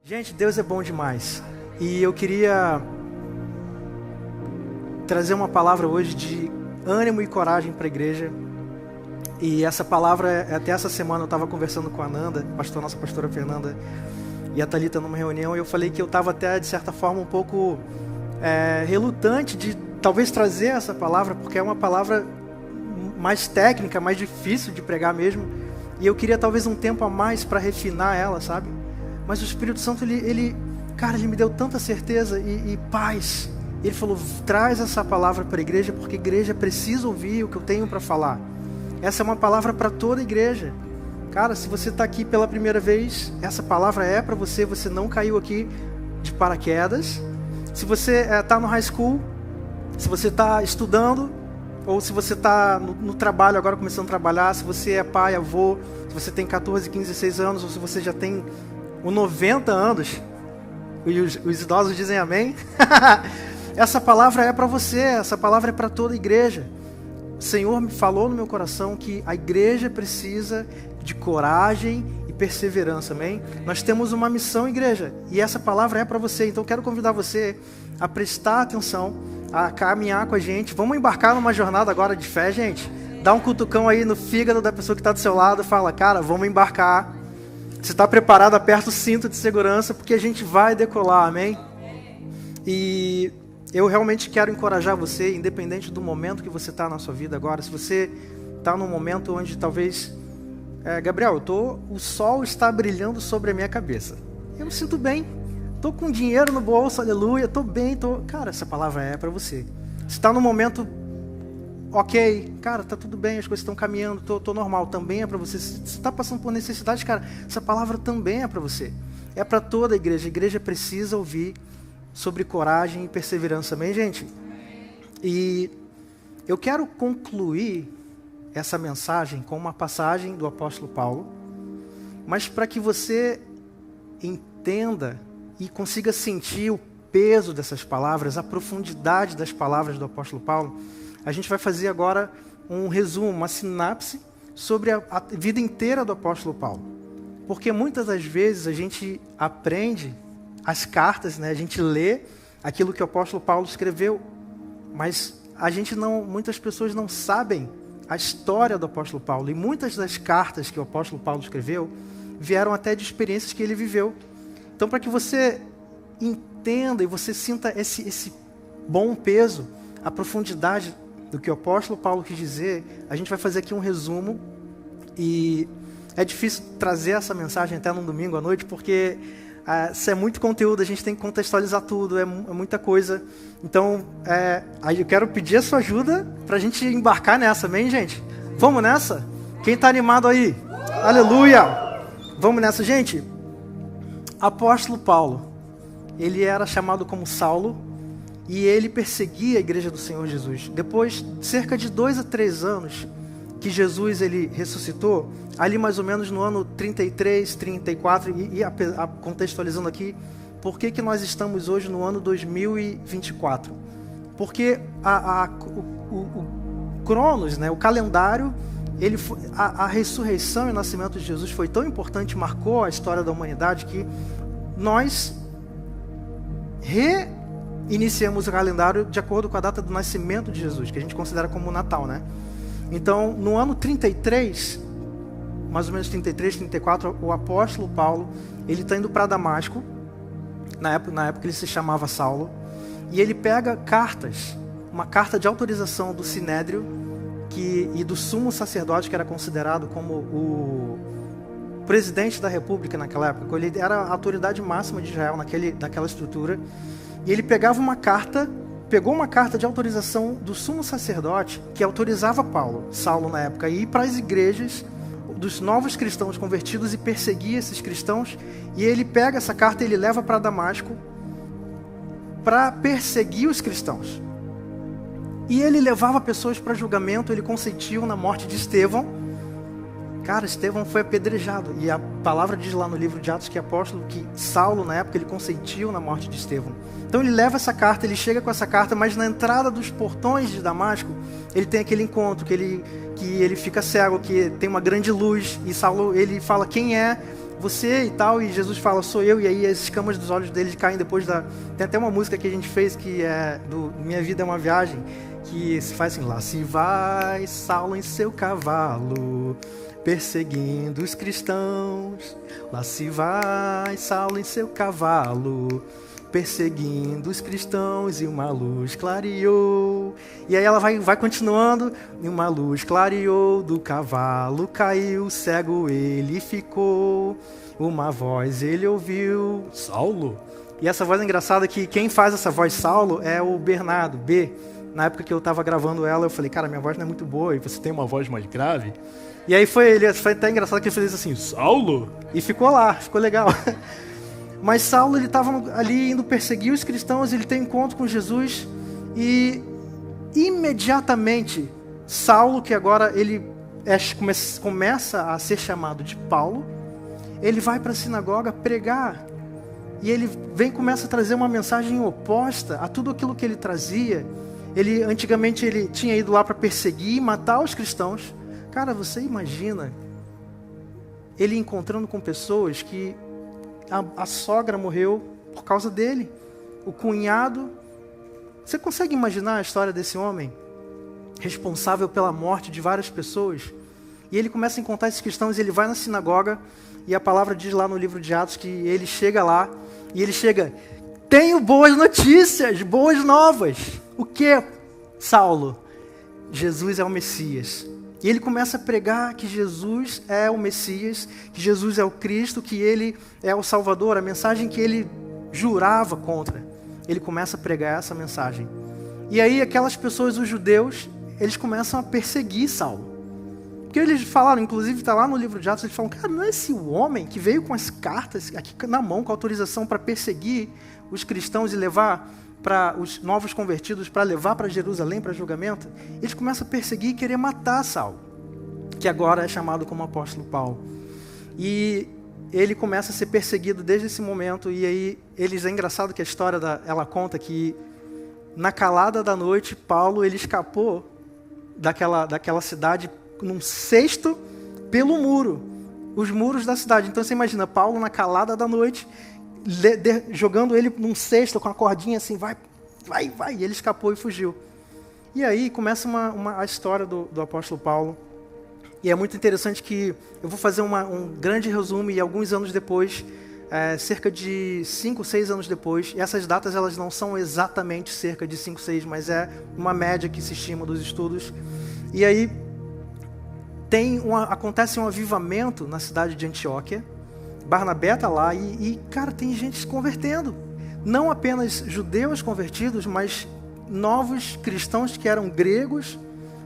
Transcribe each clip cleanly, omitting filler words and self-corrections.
Gente, Deus é bom demais. E eu queria trazer uma palavra hoje de ânimo e coragem para a igreja. E essa palavra, até essa semana eu estava conversando com a Nanda, nossa pastora Fernanda, e a Thalita numa reunião, e eu falei que eu estava até, de certa forma, um pouco relutante de talvez trazer essa palavra, porque é uma palavra mais técnica, mais difícil de pregar mesmo. E eu queria talvez um tempo a mais para refinar ela, sabe? Mas o Espírito Santo, ele me deu tanta certeza e paz. Ele falou, traz essa palavra para a igreja, porque a igreja precisa ouvir o que eu tenho para falar. Essa é uma palavra para toda a igreja. Cara, se você está aqui pela primeira vez, essa palavra é para você, você não caiu aqui de paraquedas. Se você está no high school, se você está estudando, ou se você está no trabalho agora, começando a trabalhar, se você é pai, avô, se você tem 14, 15, 16 anos, ou se você já tem 90 anos, e os idosos dizem amém. Essa palavra é para você, essa palavra é para toda a igreja. O Senhor me falou no meu coração que a igreja precisa de coragem e perseverança, amém? Nós temos uma missão, igreja, e essa palavra é para você. Então eu quero convidar você a prestar atenção, a caminhar com a gente. Vamos embarcar numa jornada agora de fé, gente. Dá um cutucão aí no fígado da pessoa que está do seu lado, fala, cara, vamos embarcar. Você está preparado, aperta o cinto de segurança, porque a gente vai decolar, amém? E eu realmente quero encorajar você, independente do momento que você está na sua vida agora. Se você está num momento onde talvez... Gabriel, o sol está brilhando sobre a minha cabeça. Eu me sinto bem. Estou com dinheiro no bolso, aleluia. Estou bem, Cara, essa palavra é para você. Você está num momento... Ok, cara, tá tudo bem, as coisas estão caminhando, tô normal, também é para você. Se você está passando por necessidade, cara, essa palavra também é para você. É para toda a igreja precisa ouvir sobre coragem e perseverança, amém, gente? E eu quero concluir essa mensagem com uma passagem do apóstolo Paulo, mas para que você entenda e consiga sentir o peso dessas palavras, a profundidade das palavras do apóstolo Paulo, a gente vai fazer agora um resumo, uma sinapse sobre a vida inteira do apóstolo Paulo. Porque muitas das vezes a gente aprende as cartas, né? A gente lê aquilo que o apóstolo Paulo escreveu, mas muitas pessoas não sabem a história do apóstolo Paulo. E muitas das cartas que o apóstolo Paulo escreveu vieram até de experiências que ele viveu. Então, para que você entenda e você sinta esse bom peso, a profundidade do que o apóstolo Paulo quis dizer, a gente vai fazer aqui um resumo. E é difícil trazer essa mensagem até num domingo à noite, porque isso é muito conteúdo, a gente tem que contextualizar tudo, é muita coisa. Então, aí eu quero pedir a sua ajuda para a gente embarcar nessa, amém, gente? Vamos nessa? Quem está animado aí? Aleluia! Vamos nessa, gente? Apóstolo Paulo, ele era chamado como Saulo, e ele perseguia a igreja do Senhor Jesus. Depois, cerca de 2 a 3 anos que Jesus ele ressuscitou, ali mais ou menos no ano 33, 34, contextualizando aqui, por que nós estamos hoje no ano 2024? Porque o Cronos, né, o calendário, a ressurreição e o nascimento de Jesus foi tão importante, marcou a história da humanidade, que nós iniciamos o calendário de acordo com a data do nascimento de Jesus, que a gente considera como Natal, né? Então, no ano 33, mais ou menos 33, 34, o apóstolo Paulo, ele está indo para Damasco, na época ele se chamava Saulo, e ele pega cartas, uma carta de autorização do Sinédrio, e do sumo sacerdote, que era considerado como o presidente da república naquela época, ele era a autoridade máxima de Israel naquela estrutura. E ele pegou uma carta de autorização do sumo sacerdote que autorizava Saulo na época, a ir para as igrejas dos novos cristãos convertidos e perseguir esses cristãos. E ele pega essa carta e ele leva para Damasco para perseguir os cristãos. E ele levava pessoas para julgamento, ele consentiu na morte de Estevão. Cara, Estevão foi apedrejado. E a palavra diz lá no livro de Atos que Saulo, na época, ele consentiu na morte de Estevão. Então ele leva essa carta, ele chega com essa carta, mas na entrada dos portões de Damasco, ele tem aquele encontro, que ele fica cego, que tem uma grande luz, e Saulo, ele fala, quem é você e tal, e Jesus fala, sou eu, e aí as escamas dos olhos dele caem depois da... Tem até uma música que a gente fez que é do Minha Vida é uma Viagem, que se faz assim, lá se vai Saulo em seu cavalo, perseguindo os cristãos. Lá se vai Saulo em seu cavalo, perseguindo os cristãos, e uma luz clareou. E aí ela vai continuando, e uma luz clareou, do cavalo caiu, cego ele ficou, uma voz ele ouviu, Saulo. E essa voz é engraçada que quem faz essa voz Saulo é o Bernardo, B. Na época que eu estava gravando ela, eu falei, cara, minha voz não é muito boa, e você tem uma voz mais grave. E aí foi até engraçado que ele fez assim, Saulo? E ficou lá, ficou legal. Mas Saulo, ele estava ali indo perseguir os cristãos, ele tem encontro com Jesus, e imediatamente, Saulo, que agora ele começa a ser chamado de Paulo, ele vai para a sinagoga pregar, e ele começa a trazer uma mensagem oposta a tudo aquilo que ele trazia. Antigamente ele tinha ido lá para perseguir e matar os cristãos. Cara, você imagina ele encontrando com pessoas que a sogra morreu por causa dele, o cunhado. Você consegue imaginar a história desse homem responsável pela morte de várias pessoas? E ele começa a encontrar esses cristãos, e ele vai na sinagoga, e a palavra diz lá no livro de Atos que ele chega lá, e ele chega, tenho boas notícias, boas novas. O que, Saulo? Jesus é o Messias. E ele começa a pregar que Jesus é o Messias, que Jesus é o Cristo, que ele é o Salvador, a mensagem que ele jurava contra. Ele começa a pregar essa mensagem. E aí aquelas pessoas, os judeus, eles começam a perseguir Saulo. Porque eles falaram, inclusive está lá no livro de Atos, eles falam, cara, não é esse o homem que veio com as cartas aqui na mão, com autorização para perseguir os cristãos e levar para os novos convertidos, para levar para Jerusalém para julgamento? Eles começam a perseguir e querer matar Saulo, que agora é chamado como apóstolo Paulo. E ele começa a ser perseguido desde esse momento. E aí é engraçado que a história ela conta que na calada da noite Paulo ele escapou daquela cidade num cesto pelo muro, os muros da cidade. Então você imagina Paulo na calada da noite jogando ele num cesto com a cordinha assim, vai, e ele escapou e fugiu. E aí começa a história do apóstolo Paulo. E é muito interessante que eu vou fazer um grande resumo, e alguns anos depois, cerca de 5, 6 anos depois, e essas datas elas não são exatamente cerca de 5, 6, mas é uma média que se estima dos estudos. E aí acontece um avivamento na cidade de Antioquia. Barnabé está lá e, cara, tem gente se convertendo. Não apenas judeus convertidos, mas novos cristãos que eram gregos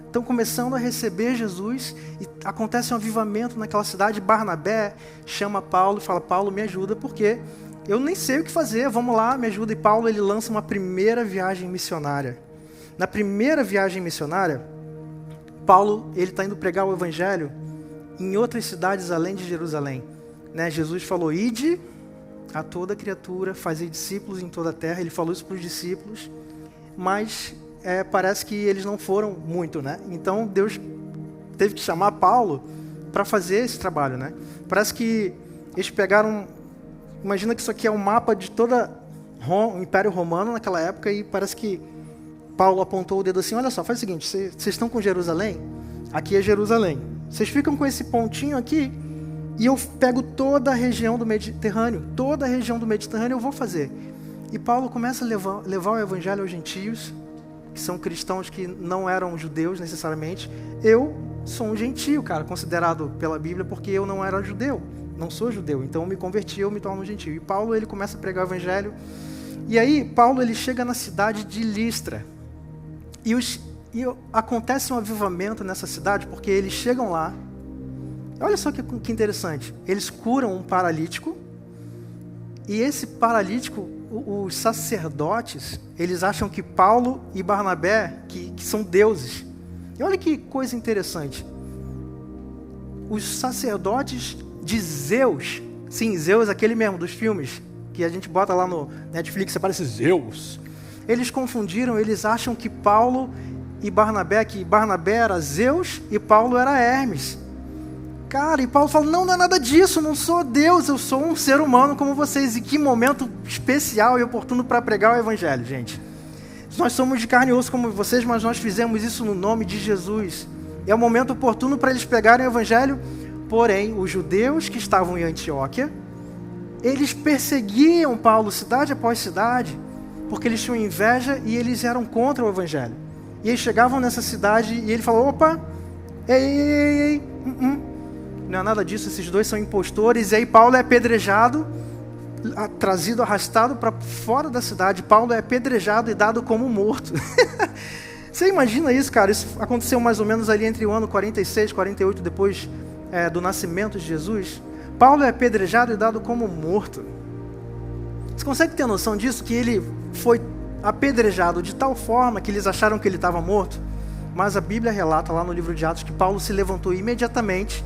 estão começando a receber Jesus, e acontece um avivamento naquela cidade. Barnabé chama Paulo e fala, Paulo, me ajuda, porque eu nem sei o que fazer, vamos lá, me ajuda. E Paulo, ele lança uma primeira viagem missionária. Na primeira viagem missionária, Paulo, ele está indo pregar o evangelho em outras cidades além de Jerusalém. Jesus falou, ide a toda criatura, fazei discípulos em toda a terra. Ele falou isso para os discípulos, mas parece que eles não foram muito, né? Então Deus teve que chamar Paulo para fazer esse trabalho, né? Parece que eles pegaram, imagina que isso aqui é um mapa de toda o Império Romano naquela época, e parece que Paulo apontou o dedo assim, olha só, faz o seguinte, vocês estão com Jerusalém? Aqui é Jerusalém. Vocês ficam com esse pontinho aqui, e eu pego toda a região do Mediterrâneo, eu vou fazer. E Paulo começa a levar o evangelho aos gentios, que são cristãos que não eram judeus necessariamente. Eu sou um gentio, cara, considerado pela Bíblia, porque eu não era judeu, não sou judeu, então eu me converti, eu me torno um gentio. E Paulo, ele começa a pregar o evangelho, e aí Paulo, ele chega na cidade de Listra, e acontece um avivamento nessa cidade, porque eles chegam lá, olha só que interessante, eles curam um paralítico, e esse paralítico, os sacerdotes, eles acham que Paulo e Barnabé, que são deuses. E olha que coisa interessante. Os sacerdotes de Zeus, sim, Zeus, aquele mesmo dos filmes, que a gente bota lá no Netflix, aparece Zeus. Eles confundiram, eles acham que Paulo e Barnabé, que Barnabé era Zeus e Paulo era Hermes. Cara, e Paulo fala, não é nada disso, não sou Deus, eu sou um ser humano como vocês. E que momento especial e oportuno para pregar o evangelho, gente. Nós somos de carne e osso como vocês, mas nós fizemos isso no nome de Jesus. É o momento oportuno para eles pregarem o evangelho. Porém, os judeus que estavam em Antioquia, eles perseguiam Paulo cidade após cidade, porque eles tinham inveja e eles eram contra o evangelho. E eles chegavam nessa cidade e ele falou, opa, ei. Não é nada disso, esses dois são impostores. E aí Paulo é apedrejado, trazido, arrastado para fora da cidade. Paulo é apedrejado e dado como morto. Você imagina isso, cara? Isso aconteceu mais ou menos ali entre o ano 46, 48, depois do nascimento de Jesus. Paulo é apedrejado e dado como morto. Você consegue ter noção disso? Que ele foi apedrejado de tal forma que eles acharam que ele estava morto? Mas a Bíblia relata lá no livro de Atos que Paulo se levantou imediatamente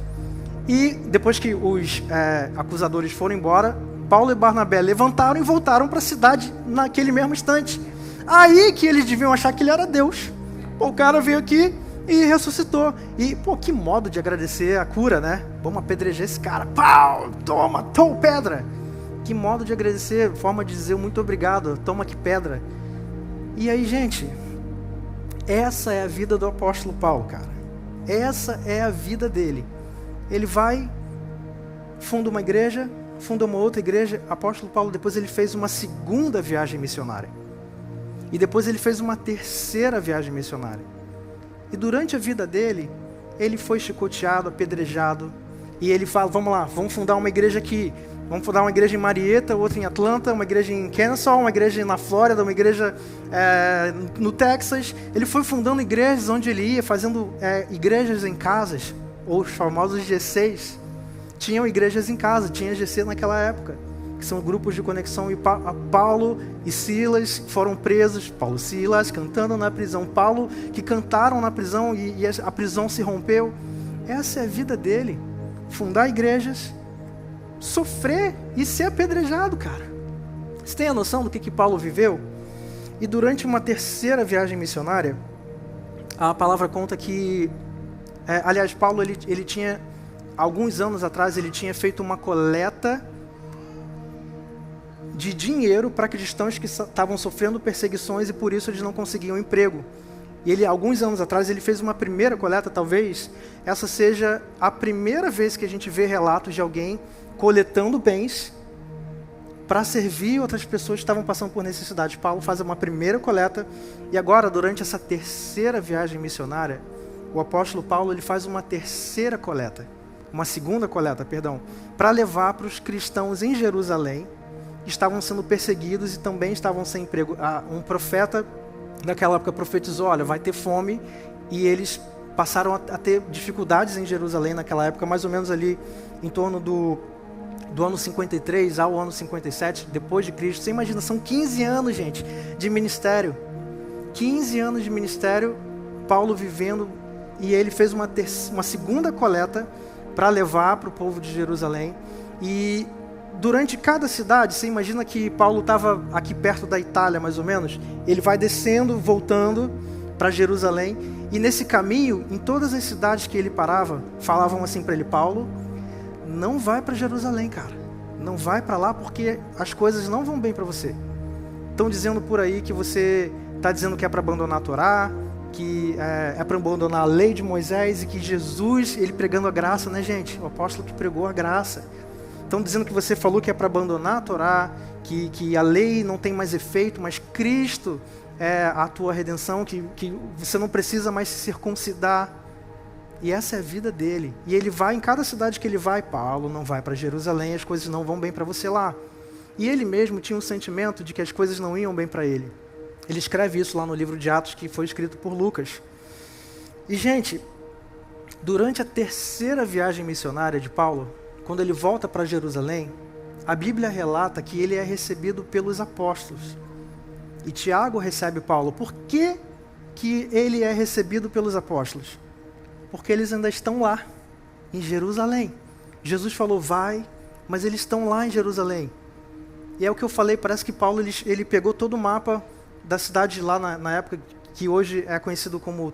e depois que os acusadores foram embora, Paulo e Barnabé levantaram e voltaram para a cidade naquele mesmo instante. Aí que eles deviam achar que ele era Deus. Pô, o cara veio aqui e ressuscitou. E, pô, que modo de agradecer a cura, né? Vamos apedrejar esse cara. Pau, toma pedra. Que modo de agradecer, forma de dizer muito obrigado. Toma aqui pedra. E aí, gente, essa é a vida do apóstolo Paulo, cara. Essa é a vida dele. Ele vai, funda uma igreja, funda uma outra igreja. Apóstolo Paulo, depois ele fez uma segunda viagem missionária. E depois ele fez uma terceira viagem missionária. E durante a vida dele, ele foi chicoteado, apedrejado. E ele fala, vamos lá, vamos fundar uma igreja aqui. Vamos fundar uma igreja em Marietta, outra em Atlanta, uma igreja em Kennesaw, uma igreja na Flórida, uma igreja no Texas. Ele foi fundando igrejas onde ele ia, fazendo igrejas em casas, ou os famosos G6. Tinham igrejas em casa, tinha GC naquela época, que são grupos de conexão. E Paulo e Silas foram presos, Paulo e Silas cantando na prisão, Paulo que cantaram na prisão e a prisão se rompeu. Essa é a vida dele, fundar igrejas, sofrer e ser apedrejado, cara. Você tem a noção do que Paulo viveu? E durante uma terceira viagem missionária, a palavra conta que, aliás, Paulo ele tinha, alguns anos atrás, ele tinha feito uma coleta de dinheiro para cristãos que estavam sofrendo perseguições e por isso eles não conseguiam emprego. E ele, alguns anos atrás, ele fez uma primeira coleta, talvez essa seja a primeira vez que a gente vê relatos de alguém coletando bens para servir outras pessoas que estavam passando por necessidade. Paulo faz uma primeira coleta e agora, durante essa terceira viagem missionária, o apóstolo Paulo ele faz uma terceira coleta, uma segunda coleta, perdão, para levar para os cristãos em Jerusalém que estavam sendo perseguidos e também estavam sem emprego. Um profeta naquela época profetizou, olha, vai ter fome, e eles passaram a ter dificuldades em Jerusalém naquela época, mais ou menos ali em torno do ano 53 ao ano 57, depois de Cristo. Você imagina, são 15 anos, gente, de ministério. 15 anos de ministério, Paulo vivendo, e ele fez uma segunda coleta para levar para o povo de Jerusalém. E durante cada cidade, você imagina que Paulo estava aqui perto da Itália, mais ou menos. Ele vai descendo, voltando para Jerusalém. E nesse caminho, em todas as cidades que ele parava, falavam assim para ele, Paulo, não vai para Jerusalém, cara. Não vai para lá porque as coisas não vão bem para você. Estão dizendo por aí que você está dizendo que é para abandonar a Torá, que é para abandonar a lei de Moisés, e que Jesus, ele pregando a graça, né, gente? O apóstolo que pregou a graça. Estão dizendo que você falou que é para abandonar a Torá, que a lei não tem mais efeito, mas Cristo é a tua redenção, que você não precisa mais se circuncidar. E essa é a vida dele. E ele vai em cada cidade que ele vai, Paulo não vai para Jerusalém, as coisas não vão bem para você lá. E ele mesmo tinha um sentimento de que as coisas não iam bem para ele. Ele escreve isso lá no livro de Atos, que foi escrito por Lucas. E, gente, durante a terceira viagem missionária de Paulo, quando ele volta para Jerusalém, a Bíblia relata que ele é recebido pelos apóstolos. E Tiago recebe Paulo. Por que ele é recebido pelos apóstolos? Porque eles ainda estão lá, em Jerusalém. Jesus falou, vai, mas eles estão lá em Jerusalém. E é o que eu falei, parece que Paulo ele pegou todo o mapa da cidade lá na época, que hoje é conhecido como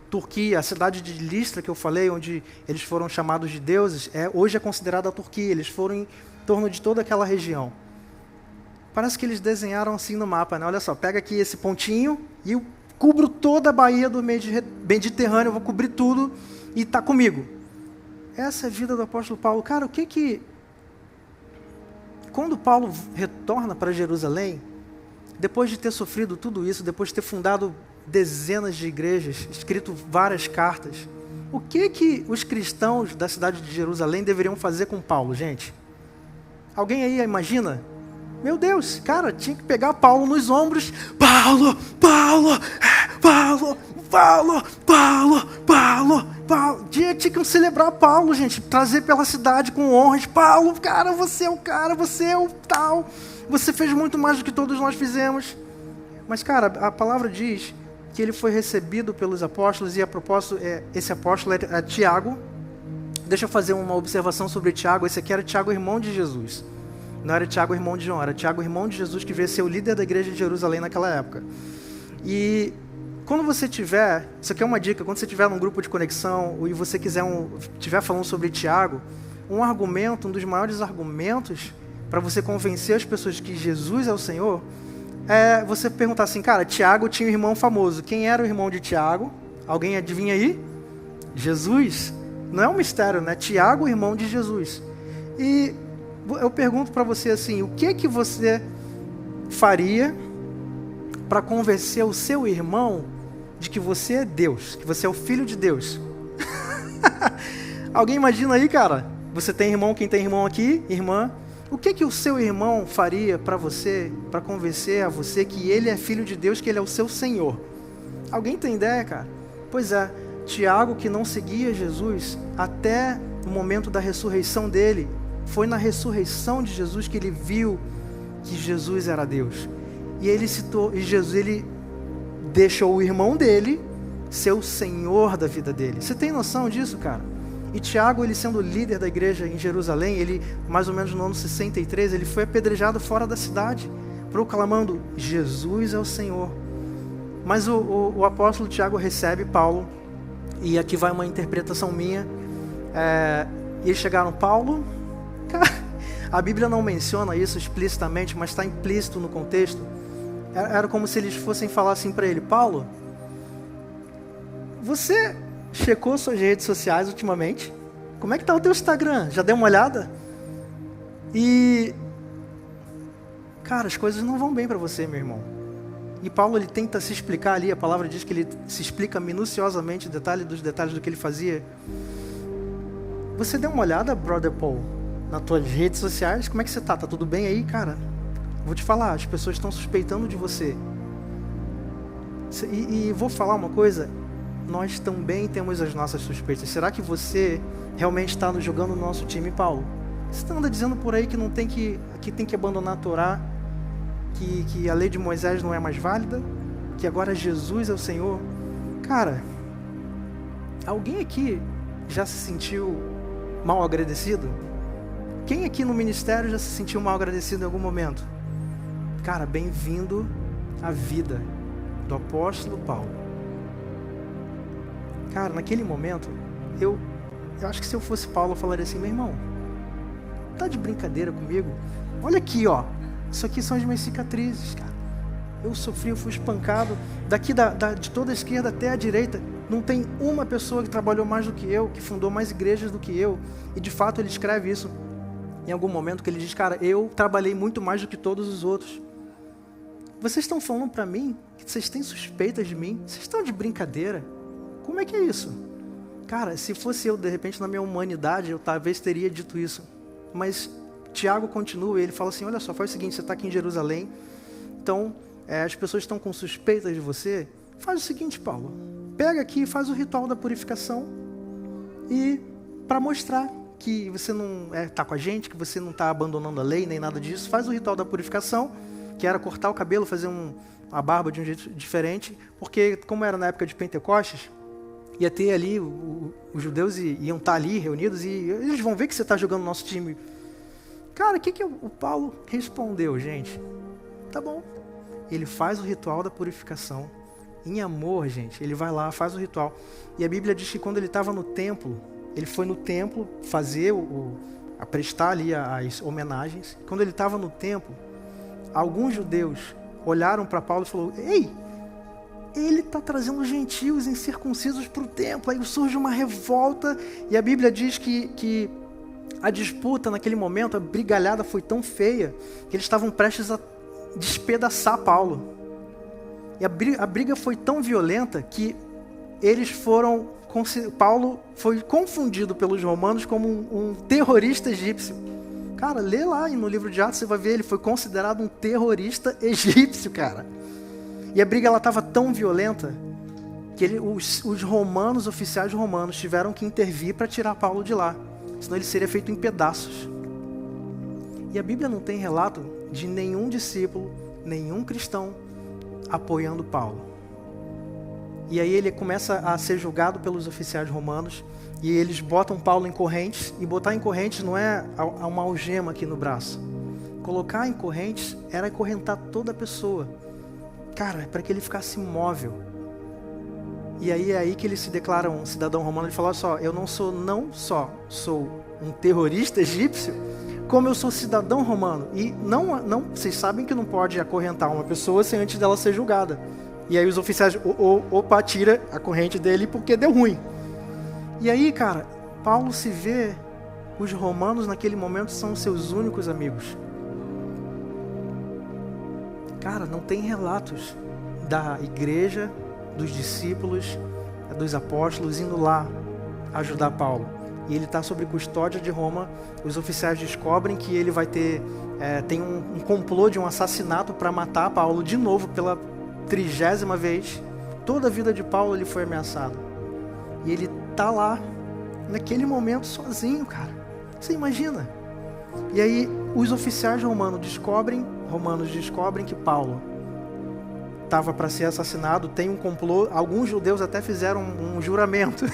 Turquia, a cidade de Listra que eu falei, onde eles foram chamados de deuses, hoje é considerada a Turquia. Eles foram em torno de toda aquela região. Parece que eles desenharam assim no mapa, né? Olha só, pega aqui esse pontinho e eu cubro toda a baía do Mediterrâneo, eu vou cobrir tudo e está comigo. Essa é a vida do apóstolo Paulo. Cara, o que... Quando Paulo retorna para Jerusalém, depois de ter sofrido tudo isso, depois de ter fundado dezenas de igrejas, escrito várias cartas, o que os cristãos da cidade de Jerusalém deveriam fazer com Paulo, gente? Alguém aí imagina? Meu Deus, cara, tinha que pegar Paulo nos ombros. Paulo, Paulo, Paulo, Paulo, Paulo, Paulo, Paulo. Tinha que celebrar Paulo, gente. Trazer pela cidade com honras. Paulo, cara, você é o cara, você é o tal. Você fez muito mais do que todos nós fizemos. Mas, cara, a palavra diz que ele foi recebido pelos apóstolos. E a propósito, esse apóstolo é Tiago. Deixa eu fazer uma observação sobre Tiago. Esse aqui era Tiago, irmão de Jesus. Não era Tiago, irmão de João, era Tiago, irmão de Jesus, que veio ser o líder da igreja de Jerusalém naquela época. E quando você tiver, isso aqui é uma dica, quando você tiver num grupo de conexão e você estiver falando sobre Tiago, um dos maiores argumentos para você convencer as pessoas que Jesus é o Senhor, é você perguntar assim, cara, Tiago tinha um irmão famoso. Quem era o irmão de Tiago? Alguém adivinha aí? Jesus. Não é um mistério, né? Tiago, irmão de Jesus. E eu pergunto para você assim, o que você faria para convencer o seu irmão de que você é Deus, que você é o filho de Deus? Alguém imagina aí, cara? Você tem irmão, quem tem irmão aqui, irmã? O que o seu irmão faria para você, para convencer a você que ele é filho de Deus, que ele é o seu Senhor? Alguém tem ideia, cara? Pois é, Tiago, que não seguia Jesus até o momento da ressurreição dele, foi na ressurreição de Jesus que ele viu que Jesus era Deus. E ele deixou o irmão dele ser o Senhor da vida dele. Você tem noção disso, cara? E Tiago, ele sendo líder da igreja em Jerusalém, ele, mais ou menos no ano 63, ele foi apedrejado fora da cidade, proclamando, Jesus é o Senhor. Mas o apóstolo Tiago recebe Paulo, e aqui vai uma interpretação minha, e eles chegaram, Paulo... A Bíblia não menciona isso explicitamente, mas está implícito no contexto. Era como se eles fossem falar assim para ele, Paulo, você checou suas redes sociais ultimamente? Como é que está o teu Instagram? Já deu uma olhada? E, cara, as coisas não vão bem para você, meu irmão. E Paulo, ele tenta se explicar ali, a palavra diz que ele se explica minuciosamente, detalhe dos detalhes do que ele fazia. Você deu uma olhada, brother Paul, nas tuas redes sociais? Como é que você tá? Tá tudo bem aí, cara? Vou te falar, as pessoas estão suspeitando de você. E vou falar uma coisa, nós também temos as nossas suspeitas. Será que você realmente está jogando no nosso time, Paulo? Você anda dizendo por aí que não tem que tem que abandonar a Torá, que a lei de Moisés não é mais válida, que agora Jesus é o Senhor? Cara, alguém aqui já se sentiu mal agradecido? Quem aqui no ministério já se sentiu mal agradecido em algum momento? Cara, bem-vindo à vida do apóstolo Paulo. Cara, naquele momento, eu acho que se eu fosse Paulo, eu falaria assim, meu irmão, tá de brincadeira comigo? Olha aqui, ó, isso aqui são as minhas cicatrizes, cara. Eu sofri, eu fui espancado, daqui de toda a esquerda até a direita, não tem uma pessoa que trabalhou mais do que eu, que fundou mais igrejas do que eu, e de fato ele escreve isso em algum momento, que ele diz, cara, eu trabalhei muito mais do que todos os outros. Vocês estão falando para mim que vocês têm suspeitas de mim? Vocês estão de brincadeira? Como é que é isso? Cara, se fosse eu, de repente, na minha humanidade, eu talvez teria dito isso. Mas Tiago continua, ele fala assim, olha só, faz o seguinte, você está aqui em Jerusalém, então as pessoas estão com suspeitas de você, faz o seguinte, Paulo, pega aqui e faz o ritual da purificação, e para mostrar que você não está com a gente, que você não está abandonando a lei, nem nada disso, faz o ritual da purificação, que era cortar o cabelo, fazer uma barba de um jeito diferente, porque como era na época de Pentecostes, ia ter ali, os judeus iam estar ali reunidos, e eles vão ver que você está jogando no nosso time. Cara, o que o Paulo respondeu, gente? Tá bom. Ele faz o ritual da purificação, em amor, gente, ele vai lá, faz o ritual. E a Bíblia diz que quando ele estava no templo, ele foi no templo fazer a prestar ali as homenagens. Quando ele estava no templo, alguns judeus olharam para Paulo e falaram: ei, ele está trazendo gentios incircuncisos para o templo. Aí surge uma revolta, e a Bíblia diz que a disputa naquele momento, a brigalhada foi tão feia, que eles estavam prestes a despedaçar Paulo. E a briga foi tão violenta que Paulo foi confundido pelos romanos como um terrorista egípcio. Cara, lê lá no livro de Atos, você vai ver, ele foi considerado um terrorista egípcio, cara. E a briga estava tão violenta que os romanos, oficiais romanos, tiveram que intervir para tirar Paulo de lá, senão ele seria feito em pedaços. E a Bíblia não tem relato de nenhum discípulo, nenhum cristão apoiando Paulo. E aí ele começa a ser julgado pelos oficiais romanos, e eles botam Paulo em correntes, e botar em correntes não é uma algema aqui no braço. Colocar em correntes era acorrentar toda a pessoa. Cara, para que ele ficasse imóvel. E aí é aí que ele se declara um cidadão romano. Ele fala: olha só, eu não só sou um terrorista egípcio, como eu sou cidadão romano. E não, vocês sabem que não pode acorrentar uma pessoa sem antes dela ser julgada. E aí os oficiais, opa, tira a corrente dele porque deu ruim. E aí, cara, Paulo se vê, os romanos naquele momento são seus únicos amigos. Cara, não tem relatos da igreja, dos discípulos, dos apóstolos indo lá ajudar Paulo. E ele está sob custódia de Roma. Os oficiais descobrem que ele vai ter... tem um complô de um assassinato para matar Paulo de novo pela 30ª vez. Toda a vida de Paulo ele foi ameaçado. E ele tá lá, naquele momento, sozinho, cara. Você imagina? E aí, os oficiais romanos descobrem que Paulo estava para ser assassinado, tem um complô. Alguns judeus até fizeram um juramento.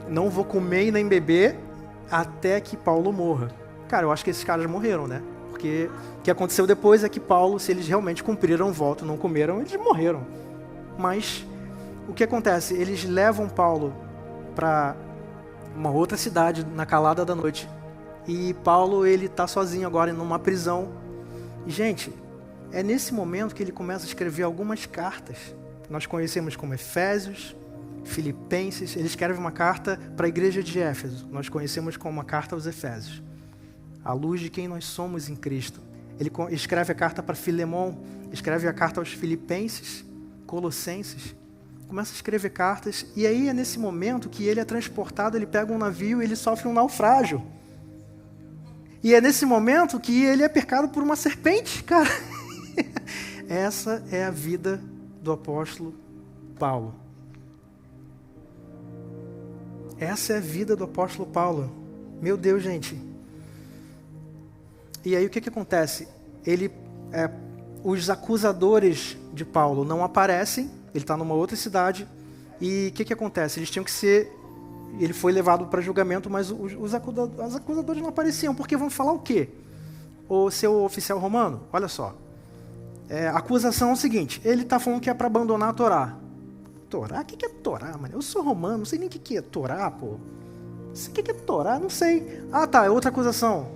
Não vou comer e nem beber até que Paulo morra. Cara, eu acho que esses caras morreram, né? Porque o que aconteceu depois é que Paulo, se eles realmente cumpriram o voto, não comeram, eles morreram. Mas o que acontece? Eles levam Paulo para uma outra cidade na calada da noite. E Paulo, ele está sozinho agora numa prisão. E, gente, é nesse momento que ele começa a escrever algumas cartas. Nós conhecemos como Efésios, Filipenses. Ele escreve uma carta para a igreja de Éfeso. Nós conhecemos como a carta aos Efésios. À luz de quem nós somos em Cristo. Ele escreve a carta para Filemon, escreve a carta aos Filipenses, Colossenses. Começa a escrever cartas. E aí é nesse momento que ele é transportado, ele pega um navio e ele sofre um naufrágio. E é nesse momento que ele é picado por uma serpente, cara. Essa é a vida do apóstolo Paulo. Essa é a vida do apóstolo Paulo. Meu Deus, gente. E aí o que acontece? Os acusadores de Paulo não aparecem, ele está numa outra cidade, e o que acontece? Eles tinham que ser... Ele foi levado para julgamento, mas os acusadores não apareciam, porque vão falar o quê? O seu oficial romano, olha só. A acusação é o seguinte, ele está falando que é para abandonar a Torá. Torá? O que é Torá, mano? Eu sou romano, não sei nem o que é Torá, pô. O que é Torá? Não sei. Ah, tá, é outra acusação.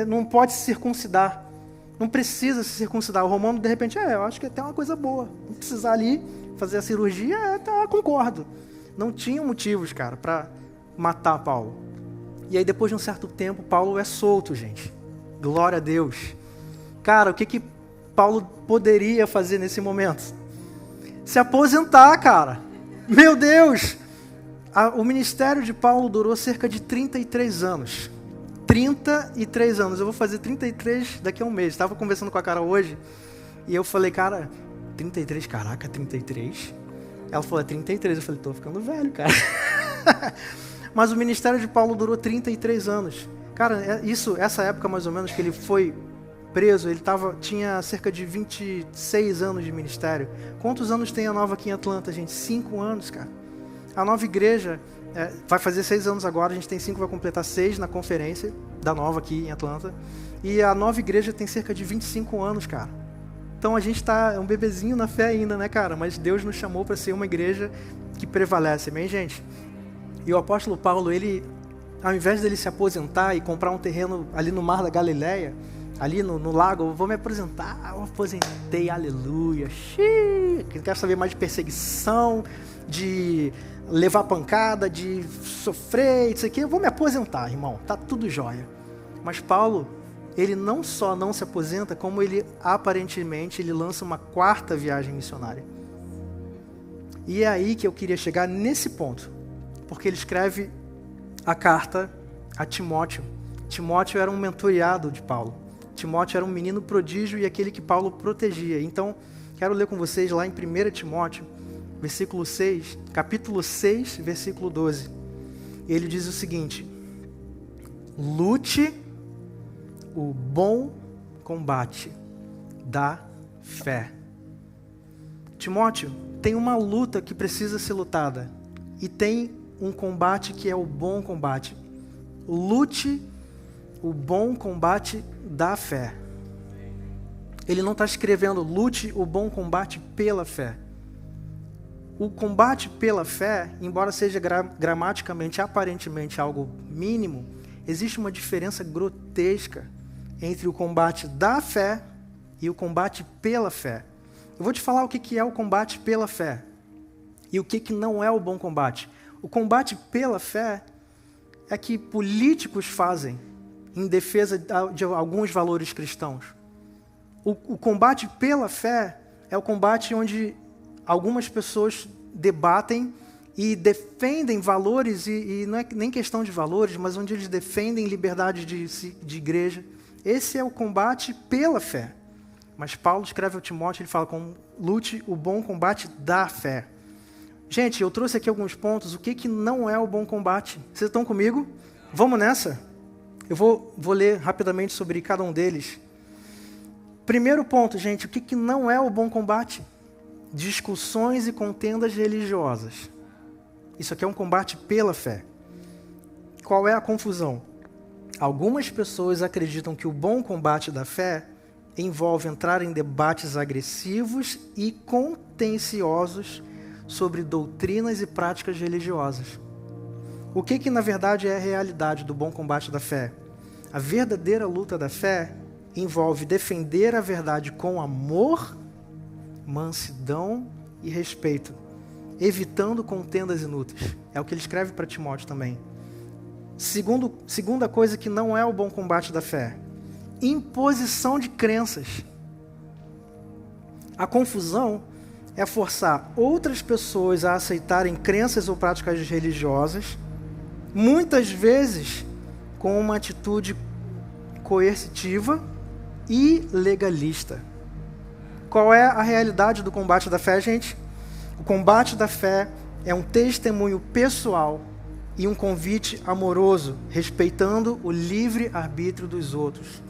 Não pode se circuncidar. Não precisa se circuncidar. O romano, de repente, eu acho que é até uma coisa boa. Não precisar ali fazer a cirurgia, tá, concordo. Não tinham motivos, cara, para matar Paulo. E aí, depois de um certo tempo, Paulo é solto, gente. Glória a Deus. Cara, o que Paulo poderia fazer nesse momento? Se aposentar, cara. Meu Deus! O ministério de Paulo durou cerca de 33 anos. 33 anos. Eu vou fazer 33 daqui a um mês. Estava conversando com a Cara hoje, e eu falei, cara, 33? Caraca, 33? Ela falou, 33. Eu falei, tô ficando velho, cara. Mas o ministério de Paulo durou 33 anos. Cara, essa época mais ou menos que ele foi preso, ele tinha cerca de 26 anos de ministério. Quantos anos tem a Nova aqui em Atlanta, gente? 5 anos, cara. A nova igreja vai fazer 6 anos agora, a gente tem 5, vai completar 6 na conferência da Nova aqui em Atlanta. E a nova igreja tem cerca de 25 anos, cara. Então a gente está um bebezinho na fé ainda, né, cara? Mas Deus nos chamou para ser uma igreja que prevalece, amém, gente? E o apóstolo Paulo, ele, ao invés dele se aposentar e comprar um terreno ali no Mar da Galileia, ali no lago, eu vou me aposentar, eu aposentei, aleluia, xiii, quero saber mais de perseguição, de levar pancada, de sofrer, isso aqui, eu vou me aposentar, irmão, tá tudo jóia. Mas Paulo, ele não só não se aposenta, como ele aparentemente ele lança uma 4ª viagem missionária. E é aí que eu queria chegar nesse ponto, porque ele escreve a carta a Timóteo. Timóteo era um mentoreado de Paulo. Timóteo era um menino prodígio e aquele que Paulo protegia. Então, quero ler com vocês lá em 1 Timóteo, versículo 6, capítulo 6, versículo 12. Ele diz o seguinte: lute o bom combate da fé. Timóteo, tem uma luta que precisa ser lutada. E tem um combate que é o bom combate. Lute o bom combate da fé. Ele não está escrevendo lute o bom combate pela fé. O combate pela fé, embora seja gramaticamente, aparentemente algo mínimo, existe uma diferença grotesca entre o combate da fé e o combate pela fé. Eu vou te falar o que é o combate pela fé e o que não é o bom combate. O combate pela fé é que políticos fazem em defesa de alguns valores cristãos. O combate pela fé é o combate onde algumas pessoas debatem e defendem valores, e não é nem questão de valores, mas onde eles defendem liberdade de igreja. Esse é o combate pela fé. Mas Paulo escreve ao Timóteo, ele fala, lute o bom combate da fé. Gente, eu trouxe aqui alguns pontos, o que não é o bom combate. Vocês estão comigo? Vamos nessa? Eu vou ler rapidamente sobre cada um deles. Primeiro ponto, gente, o que não é o bom combate? Discussões e contendas religiosas. Isso aqui é um combate pela fé. Qual é a confusão? Algumas pessoas acreditam que o bom combate da fé envolve entrar em debates agressivos e contenciosos sobre doutrinas e práticas religiosas. O que na verdade é a realidade do bom combate da fé? A verdadeira luta da fé envolve defender a verdade com amor, mansidão e respeito, evitando contendas inúteis. É o que ele escreve para Timóteo também. Segunda coisa que não é o bom combate da fé: imposição de crenças. A confusão é forçar outras pessoas a aceitarem crenças ou práticas religiosas, muitas vezes com uma atitude coercitiva e legalista. Qual é a realidade do combate da fé, gente? O combate da fé é um testemunho pessoal e um convite amoroso, respeitando o livre-arbítrio dos outros.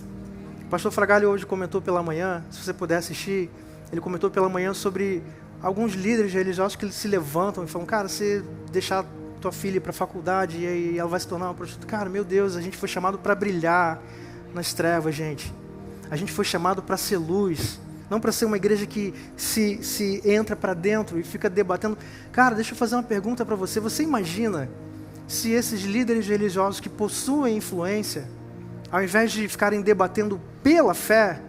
O pastor Fragalho hoje comentou pela manhã, se você puder assistir, ele comentou pela manhã sobre alguns líderes religiosos que se levantam e falam, cara, você deixar tua filha ir para a faculdade e aí ela vai se tornar uma prostituta. Cara, meu Deus, a gente foi chamado para brilhar nas trevas, gente. A gente foi chamado para ser luz, não para ser uma igreja que se entra para dentro e fica debatendo. Cara, deixa eu fazer uma pergunta para você. Você imagina se esses líderes religiosos que possuem influência, ao invés de ficarem debatendo pela fé,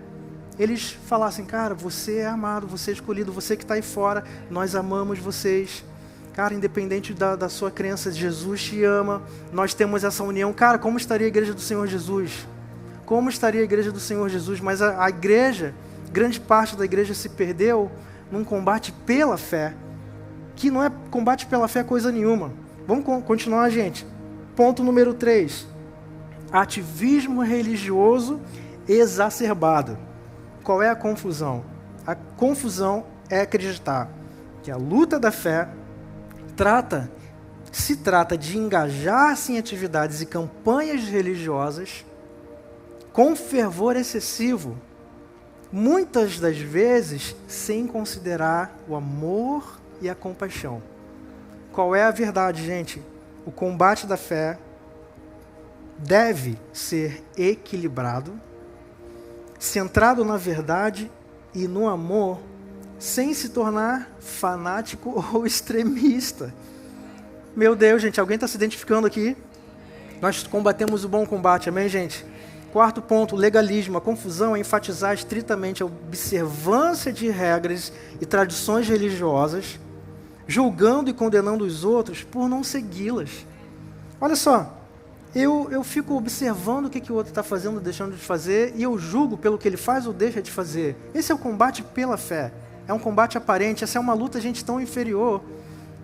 eles falassem, cara, você é amado, você é escolhido, você que está aí fora, nós amamos vocês. Cara, independente da sua crença, Jesus te ama, nós temos essa união. Cara, como estaria a igreja do Senhor Jesus? Como estaria a igreja do Senhor Jesus? Mas a igreja, grande parte da igreja se perdeu num combate pela fé, que não é combate pela fé coisa nenhuma. Vamos continuar, gente. Ponto número 3. Ativismo religioso exacerbado. Qual é a confusão? A confusão é acreditar que a luta da fé se trata de engajar-se em atividades e campanhas religiosas com fervor excessivo, muitas das vezes sem considerar o amor e a compaixão. Qual é a verdade, gente? O combate da fé deve ser equilibrado, centrado na verdade e no amor, sem se tornar fanático ou extremista. Meu Deus, gente, alguém está se identificando aqui? Nós combatemos o bom combate, amém, gente? Quarto ponto, legalismo. A confusão é enfatizar estritamente a observância de regras e tradições religiosas, julgando e condenando os outros por não segui-las. Olha só, eu fico observando o que o outro está fazendo, deixando de fazer, e eu julgo pelo que ele faz ou deixa de fazer. Esse é o combate pela fé. É um combate aparente, essa é uma luta, gente, tão inferior.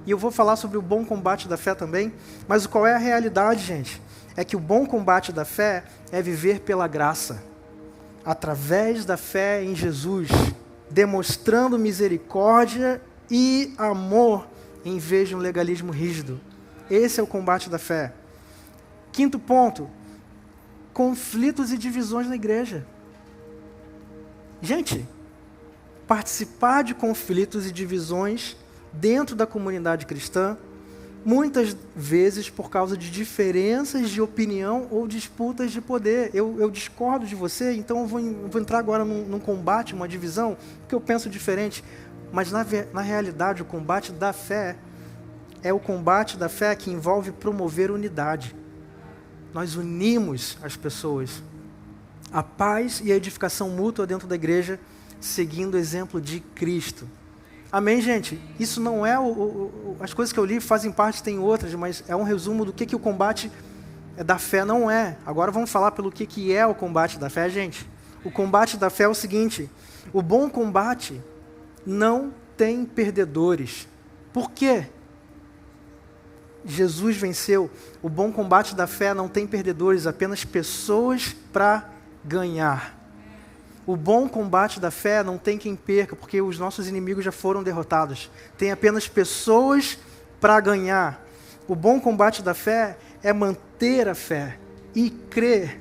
E eu vou falar sobre o bom combate da fé também. Mas qual é a realidade, gente? É que o bom combate da fé é viver pela graça, através da fé em Jesus, demonstrando misericórdia e amor em vez de um legalismo rígido. Esse é o combate da fé. Quinto ponto, conflitos e divisões na igreja. Gente, participar de conflitos e divisões dentro da comunidade cristã, muitas vezes por causa de diferenças de opinião ou disputas de poder. Eu discordo de você, então eu vou entrar agora num combate, uma divisão, porque eu penso diferente. Mas na realidade, o combate da fé é o combate da fé que envolve promover unidade. Nós unimos as pessoas. A paz e a edificação mútua dentro da igreja, seguindo o exemplo de Cristo. Amém, gente? Isso não é as coisas que eu li fazem parte, tem outras, mas é um resumo do que o combate da fé não é. Agora vamos falar pelo que é o combate da fé, gente. O combate da fé é o seguinte: o bom combate não tem perdedores. Por quê? Jesus venceu. O bom combate da fé não tem perdedores, apenas pessoas para ganhar. O bom combate da fé não tem quem perca, porque os nossos inimigos já foram derrotados. Tem apenas pessoas para ganhar. O bom combate da fé é manter a fé e crer.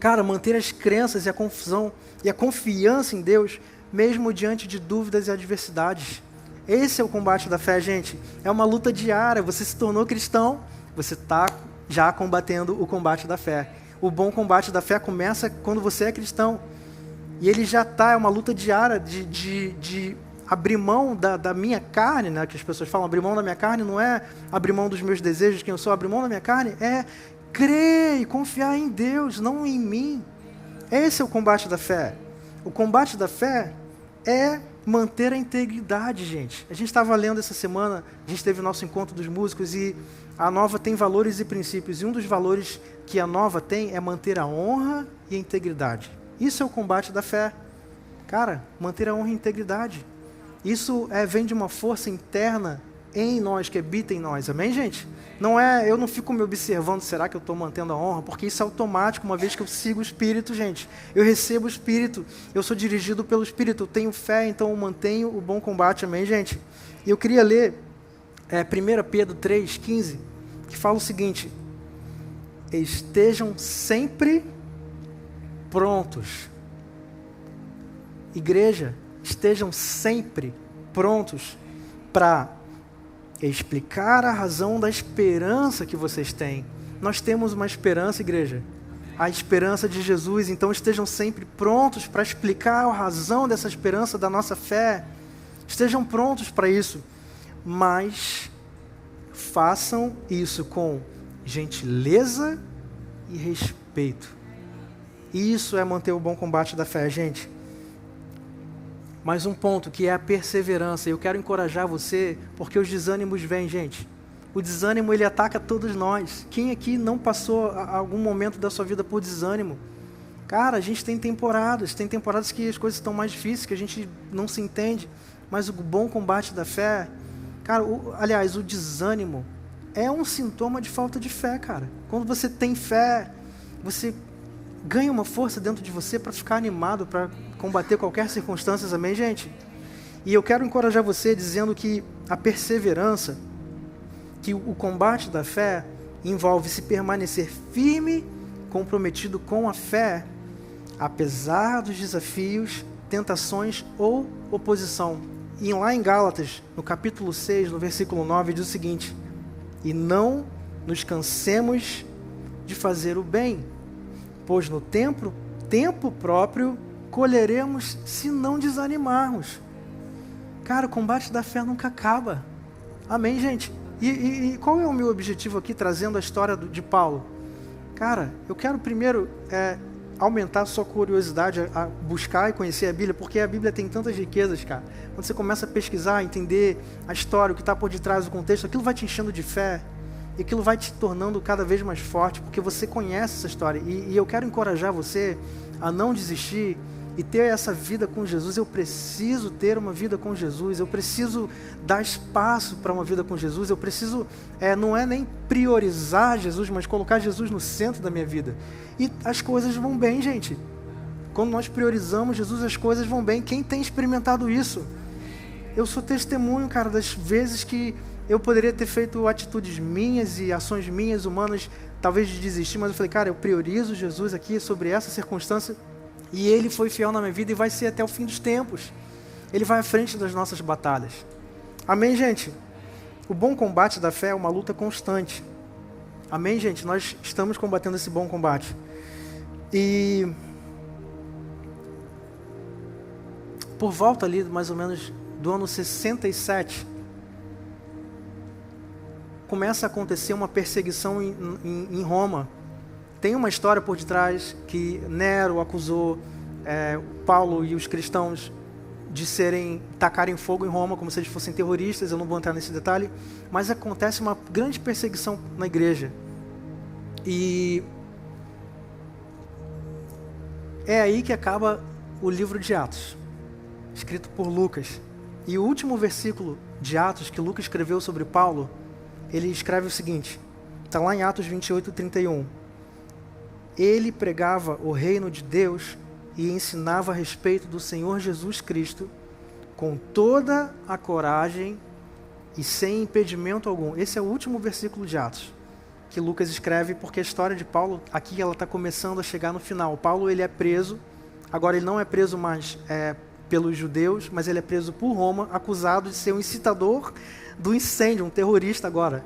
Cara, manter as crenças e a confusão e a confiança em Deus, mesmo diante de dúvidas e adversidades. Esse é o combate da fé, gente. É uma luta diária. Você se tornou cristão, você está já combatendo o combate da fé. O bom combate da fé começa quando você é cristão. E ele já está, é uma luta diária de abrir mão da minha carne, né? Que as pessoas falam, abrir mão da minha carne não é abrir mão dos meus desejos, de quem eu sou, abrir mão da minha carne é crer e confiar em Deus, não em mim. Esse é o combate da fé. O combate da fé é manter a integridade, gente. A gente estava lendo essa semana, a gente teve o nosso encontro dos músicos e a Nova tem valores e princípios. E um dos valores que a Nova tem é manter a honra e a integridade. Isso é o combate da fé. Cara, manter a honra e a integridade. Isso vem de uma força interna em nós, que habita em nós. Amém, gente? Eu não fico me observando, será que eu estou mantendo a honra? Porque isso é automático, uma vez que eu sigo o Espírito, gente. Eu recebo o Espírito, eu sou dirigido pelo Espírito, eu tenho fé, então eu mantenho o bom combate. Amém, gente? E eu queria ler 1 Pedro 3,15, que fala o seguinte: estejam sempre prontos. Igreja, estejam sempre prontos para explicar a razão da esperança que vocês têm. Nós temos uma esperança, igreja, a esperança de Jesus, então estejam sempre prontos para explicar a razão dessa esperança da nossa fé. Estejam prontos para isso, mas façam isso com gentileza e respeito. Isso é manter o bom combate da fé, gente. Mais um ponto, que é a perseverança. Eu quero encorajar você, porque os desânimos vêm, gente. O desânimo, ele ataca todos nós. Quem aqui não passou algum momento da sua vida por desânimo? Cara, a gente tem temporadas que as coisas estão mais difíceis, que a gente não se entende. Mas o bom combate da fé, cara, o desânimo é um sintoma de falta de fé, cara. Quando você tem fé, você ganha uma força dentro de você para ficar animado, para combater qualquer circunstância, amém, gente? E eu quero encorajar você dizendo que a perseverança, que o combate da fé envolve se permanecer firme, comprometido com a fé, apesar dos desafios, tentações ou oposição. E lá em Gálatas, no capítulo 6, no versículo 9, diz o seguinte: e não nos cansemos de fazer o bem, pois no tempo próprio colheremos se não desanimarmos. Cara, o combate da fé nunca acaba. Amém, gente? E qual é o meu objetivo aqui, trazendo a história de Paulo? Cara, eu quero primeiro aumentar a sua curiosidade a buscar e conhecer a Bíblia, porque a Bíblia tem tantas riquezas, cara. Quando você começa a pesquisar, entender a história, o que está por detrás do contexto, aquilo vai te enchendo de fé, e aquilo vai te tornando cada vez mais forte, porque você conhece essa história. E eu quero encorajar você a não desistir e ter essa vida com Jesus. Eu preciso ter uma vida com Jesus, eu preciso dar espaço para uma vida com Jesus, eu preciso, não é nem priorizar Jesus, mas colocar Jesus no centro da minha vida. E as coisas vão bem, gente. Quando nós priorizamos Jesus, as coisas vão bem. Quem tem experimentado isso? Eu sou testemunho, cara, das vezes que eu poderia ter feito atitudes minhas e ações minhas, humanas, talvez de desistir, mas eu falei, cara, eu priorizo Jesus aqui sobre essa circunstância, e Ele foi fiel na minha vida e vai ser até o fim dos tempos. Ele vai à frente das nossas batalhas. Amém, gente? O bom combate da fé é uma luta constante. Amém, gente? Nós estamos combatendo esse bom combate. E por volta ali, mais ou menos, do ano 67, começa a acontecer uma perseguição em Roma. Tem uma história por detrás que Nero acusou Paulo e os cristãos de tacarem fogo em Roma, como se eles fossem terroristas. Eu não vou entrar nesse detalhe, mas acontece uma grande perseguição na igreja. E é aí que acaba o livro de Atos, escrito por Lucas. E o último versículo de Atos que Lucas escreveu sobre Paulo, ele escreve o seguinte, está lá em Atos 28:31. Ele pregava o reino de Deus e ensinava a respeito do Senhor Jesus Cristo com toda a coragem e sem impedimento algum. Esse é o último versículo de Atos que Lucas escreve, porque a história de Paulo, aqui ela está começando a chegar no final. Paulo, ele é preso, agora ele não é preso mais pelos judeus, mas ele é preso por Roma, acusado de ser um incitador do incêndio, um terrorista agora.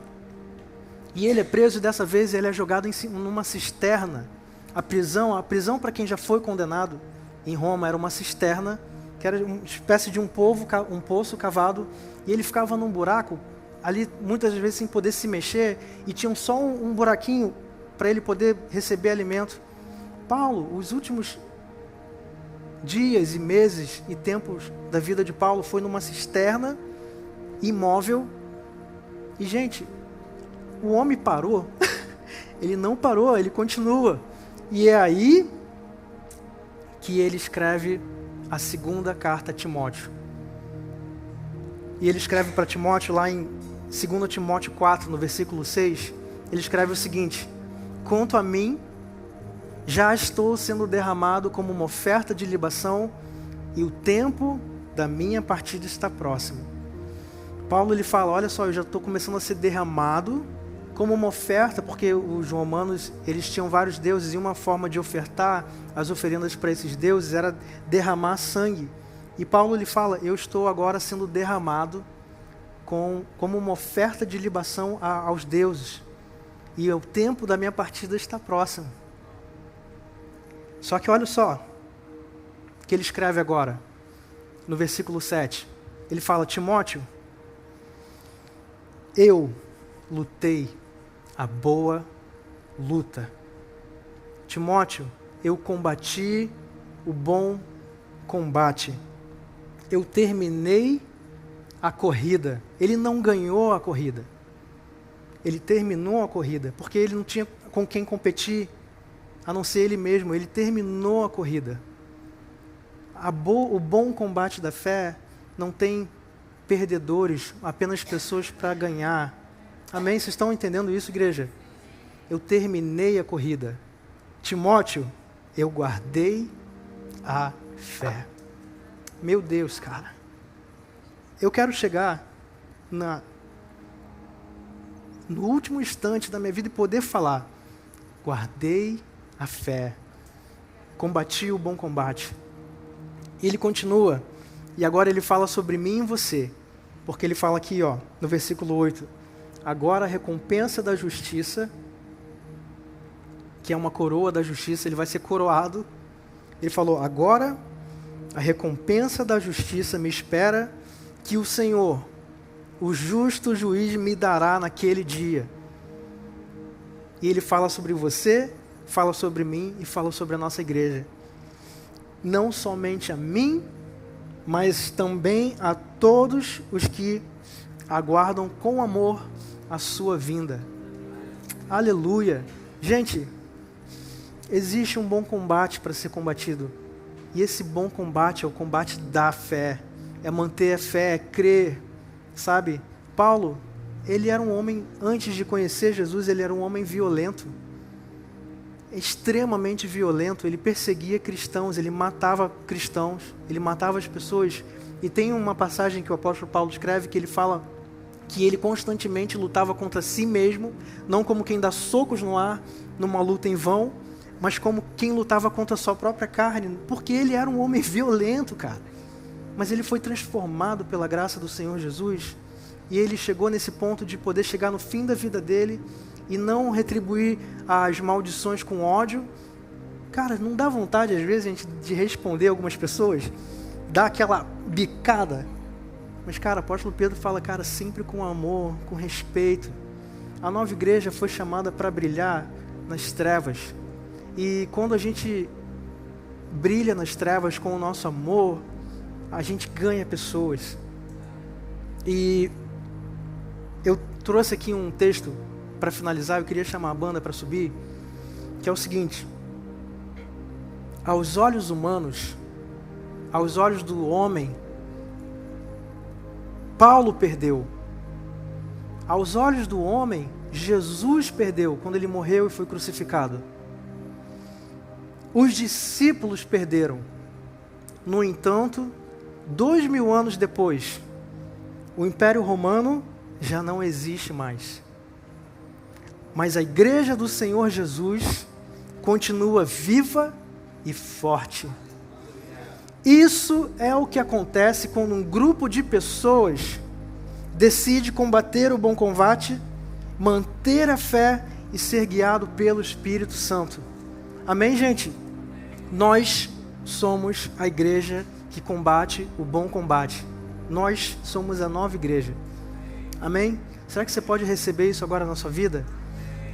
E ele é preso, e dessa vez ele é jogado numa cisterna. A prisão para quem já foi condenado em Roma era uma cisterna, que era uma espécie de um poço cavado, e ele ficava num buraco, ali muitas vezes sem poder se mexer, e tinha só um buraquinho para ele poder receber alimento. Paulo, os últimos dias e meses e tempos da vida de Paulo foi numa cisterna, imóvel, e gente, o homem parou, ele não parou, ele continua. E é aí que ele escreve a segunda carta a Timóteo. E ele escreve para Timóteo lá em 2 Timóteo 4, no versículo 6, ele escreve o seguinte: quanto a mim, já estou sendo derramado como uma oferta de libação, e o tempo da minha partida está próximo. Paulo ele fala, olha só, eu já estou começando a ser derramado como uma oferta, porque os romanos, eles tinham vários deuses, e uma forma de ofertar as oferendas para esses deuses era derramar sangue. E Paulo ele fala, eu estou agora sendo derramado como uma oferta de libação aos deuses, e o tempo da minha partida está próximo. Só que olha só o que ele escreve agora, no versículo 7. Ele fala, Timóteo, eu lutei a boa luta. Timóteo, eu combati o bom combate. Eu terminei a corrida. Ele não ganhou a corrida. Ele terminou a corrida, porque ele não tinha com quem competir, a não ser ele mesmo. Ele terminou a corrida. O bom combate da fé não tem perdedores, apenas pessoas para ganhar. Amém? Vocês estão entendendo isso, igreja? Eu terminei a corrida. Timóteo, eu guardei a fé. Meu Deus, cara. Eu quero chegar no último instante da minha vida e poder falar, guardei a fé, combati o bom combate. E ele continua, e agora ele fala sobre mim e você, porque ele fala aqui, ó, no versículo 8, agora a recompensa da justiça, que é uma coroa da justiça, ele vai ser coroado. Ele falou, agora A recompensa da justiça me espera, que o Senhor, o justo juiz, me dará naquele dia. E ele fala sobre você, fala sobre mim e fala sobre a nossa igreja. Não somente a mim, mas também a todos os que aguardam com amor a sua vinda. Aleluia! Gente, existe um bom combate para ser combatido. E esse bom combate é o combate da fé. É manter a fé, é crer, sabe? Paulo, ele era um homem, antes de conhecer Jesus, ele era um homem violento. Extremamente violento. Ele perseguia cristãos, ele matava cristãos, ele matava as pessoas. E tem uma passagem que o apóstolo Paulo escreve que ele fala que ele constantemente lutava contra si mesmo, não como quem dá socos no ar, numa luta em vão, mas como quem lutava contra a sua própria carne, porque ele era um homem violento, cara. Mas ele foi transformado pela graça do Senhor Jesus, e ele chegou nesse ponto de poder chegar no fim da vida dele, e não retribuir as maldições com ódio. Cara, não dá vontade às vezes a gente de responder algumas pessoas, dar aquela bicada. Mas cara, o apóstolo Pedro fala, cara, sempre com amor, com respeito. A nova igreja foi chamada para brilhar nas trevas. E quando a gente brilha nas trevas com o nosso amor, a gente ganha pessoas. E eu trouxe aqui um texto para finalizar, eu queria chamar a banda para subir, que é o seguinte: aos olhos humanos, aos olhos do homem, Paulo perdeu. Aos olhos do homem, Jesus perdeu quando ele morreu e foi crucificado. Os discípulos perderam. No entanto, 2000 anos depois, o Império Romano já não existe mais. Mas a igreja do Senhor Jesus continua viva e forte. Isso é o que acontece quando um grupo de pessoas decide combater o bom combate, manter a fé e ser guiado pelo Espírito Santo. Amém, gente? Nós somos a igreja que combate o bom combate. Nós somos a nova igreja. Amém? Será que você pode receber isso agora na sua vida?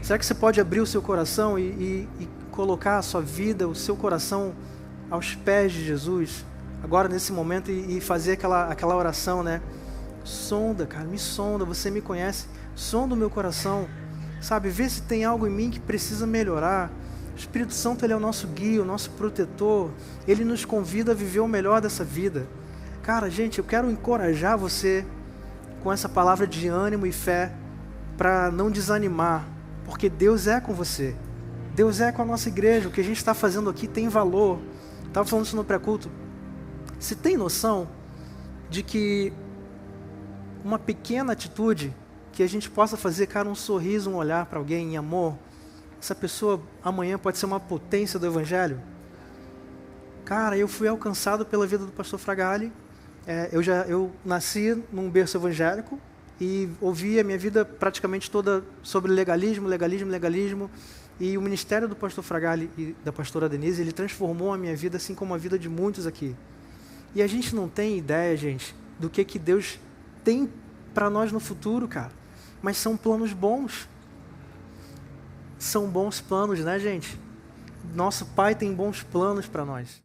Será que você pode abrir o seu coração e colocar a sua vida, o seu coração aos pés de Jesus, agora nesse momento, e fazer aquela oração, né? Sonda, cara, me sonda, você me conhece, sonda o meu coração, sabe? Vê se tem algo em mim que precisa melhorar. O Espírito Santo, ele é o nosso guia, o nosso protetor, ele nos convida a viver o melhor dessa vida. Cara, gente, eu quero encorajar você com essa palavra de ânimo e fé para não desanimar, porque Deus é com você, Deus é com a nossa igreja. O que a gente está fazendo aqui tem valor. Estava falando isso no pré-culto. Você tem noção de que uma pequena atitude que a gente possa fazer, cara, um sorriso, um olhar para alguém em amor, essa pessoa amanhã pode ser uma potência do Evangelho? Cara, eu fui alcançado pela vida do pastor Fragale. Eu nasci num berço evangélico e ouvi a minha vida praticamente toda sobre legalismo. E o ministério do pastor Fragale e da pastora Denise, ele transformou a minha vida, assim como a vida de muitos aqui. E a gente não tem ideia, gente, do que Deus tem para nós no futuro, cara. Mas são planos bons. São bons planos, né, gente? Nosso Pai tem bons planos para nós.